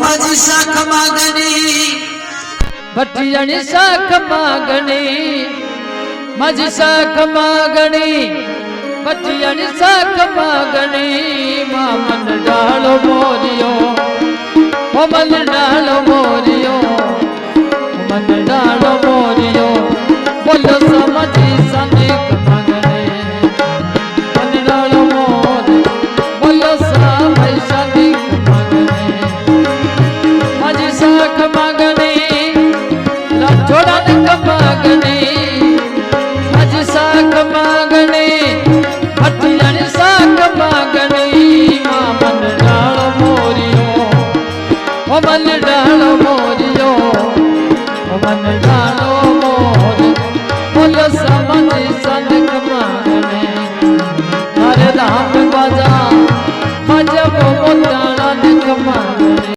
માજી શાખ માગણી ભટિયાની શાખ માગણી માજી શાખ માગણી ભટિયાની શાખ માગણી મામન ડાળો મોરિયો મન ડાળો મોરિયો મન ડાળો મોરિયો બોલો સમજી સંદીક માગણી મન ડાળો મોરિયો બોલો સમય સંદીક માગણી માજી શાખ માગણી જોડા નક માગણી માજી શાખ માગણી ભટિયાની શાખ માગણી મન ડાળો મોરિયો મન ડાળો મોરિયો મન ડાળો